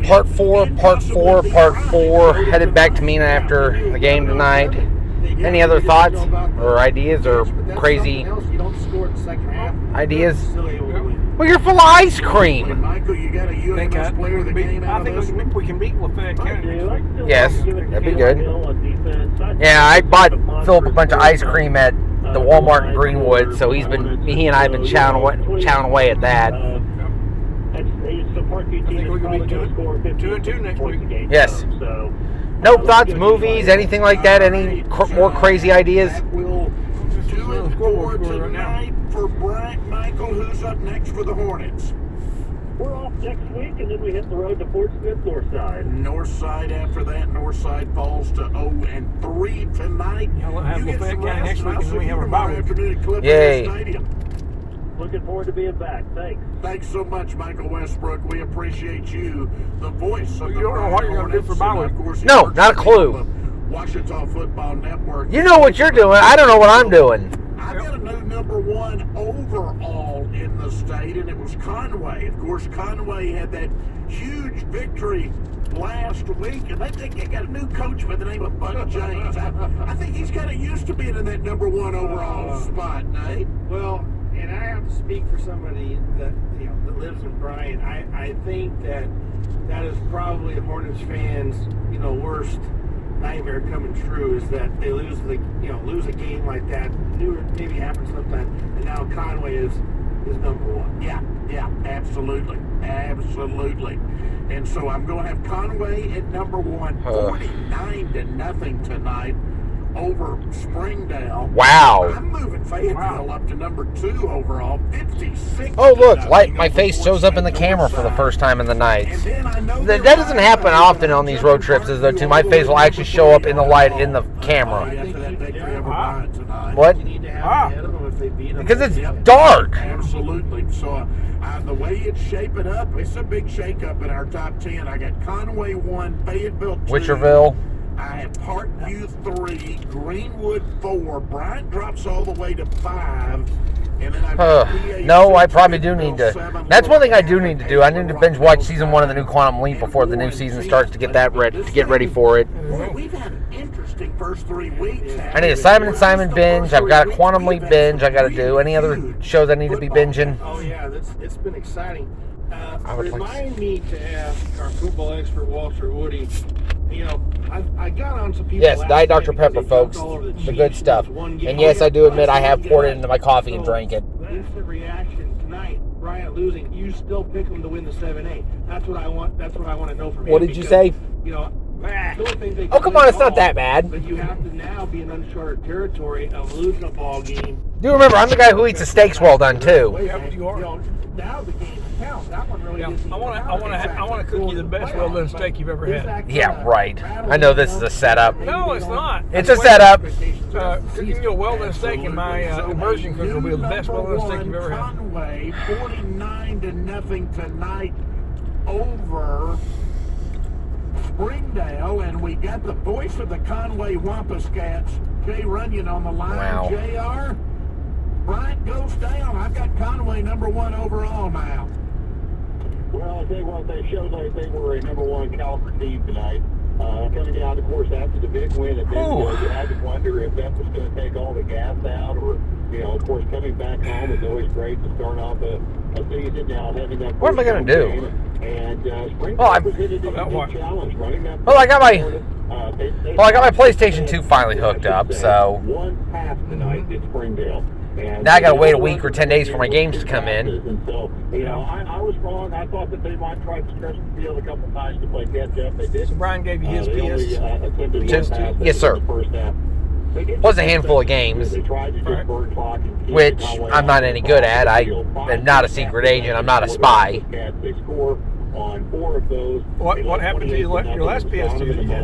Part four, headed back to Mena after the game tonight. Any other thoughts or ideas or crazy ideas? Well, you're full of ice cream. I think we can beat Lafayette County next week. Yes, that'd be good. Yeah, I bought Philip a bunch of ice cream at the Walmart in Greenwood, so he and I have been chowing away at that. I think we can be 2-2 next week. Yes. No thoughts, movies, anything like that? Any more crazy ideas? 2-4 tonight for Bryant Michael, who's up next for the Hornets. We're off next week, and then we hit the road to Fort Smith Northside. Northside after that. Northside falls to 0-3 tonight. Yeah, we'll have Lafayette County next week, and then we have our bye week. Yay. Looking forward to being back. Thanks. Thanks so much, Michael Westbrook. We appreciate you, the voice of You the don't know what you're going to do for bye week. No, not a clue. Washita Football Network. You know what you're doing. I don't know what I'm doing. I got a new number one overall in the state, and it was Conway. Of course, Conway had that huge victory last week, and they think they got a new coach by the name of Bud James. I think he's kind of used to being in that number one overall spot, Nate. Well, and I have to speak for somebody that that lives in Bryant. I think that is probably a Hornets fans worst nightmare coming true, is that they lose a game like that. Maybe happens sometime, and now Conway is number one. Yeah, absolutely. And so I'm going to have Conway at number one, 49-0 tonight over Springdale. Wow. I'm moving Fayetteville up to number 2 overall, 56. Oh, look, my face shows up in the camera for the first time in the night. That doesn't happen often on these road trips, as though, too. My face will actually show up in the light in the camera. What? Because it's dark. Absolutely. So the way it's shaping up, it's a big shake-up in our top 10. I got Conway 1, Fayetteville 2. Witcherville. I have Parkview 3, Greenwood 4. Bryant drops all the way to 5. And then no, I probably do need to. That's one thing I do need to do. I need to binge watch season 1 of the new Quantum Leap before the new season starts to get that ready, to get ready for it. We've had an interesting first 3 weeks. I need a Simon & Simon binge. I've got a Quantum Leap binge I got to do. Any other shows I need to be binging? Oh yeah, it's been exciting. Remind me to ask our football expert Walter Woody. I got on some people. Yes, Diet Dr. Pepper, folks. The good stuff. And yes, I do admit I have poured it into my coffee and drank it. Instant reaction tonight. Bryant losing. You still pick them to win the 7-8. That's what I want. That's what I want to know from him. What did you say? Oh, come on, it's not that bad. But you have to now be in uncharted territory of losing a ball game. Do remember, I'm the guy who eats the steaks well done too. Now the game counts. That one really isn't. I want to cook you the best well done steak you've ever had. Yeah, right. I know this is a setup. No, it's not. It's a setup. Cooking you a well done steak in my immersion cooker will be the best well done steak you've ever had. Conway, 49-0 tonight over Springdale, and we got the voice of the Conway Wampus Cats, Jay Runyon, on the line. Wow. JR, Bryant goes down. I've got Conway number 1 overall now. Well, I'll tell you what, they showed like they were a number 1 caliber team tonight. Coming down, of course, after the big win at Bentonville, you had to wonder if that was going to take all the gas out, or, of course, coming back home is always great to start off a season now having that. What am I going to do? And Springfield presented a big challenge running that. Well, I got my PlayStation 2 finally hooked up, so. One pass tonight at Springdale. Now I got to wait a week or 10 days for my games to come in. And so, I was wrong. I thought that they might try to stretch the field a couple times to play catch up. They did. So Brian gave you his PS. Yes, sir. Plus a handful of games, which I'm not any good at. I am not a secret agent. I'm not a spy. They score on 4 of those. What happened to your last PS2?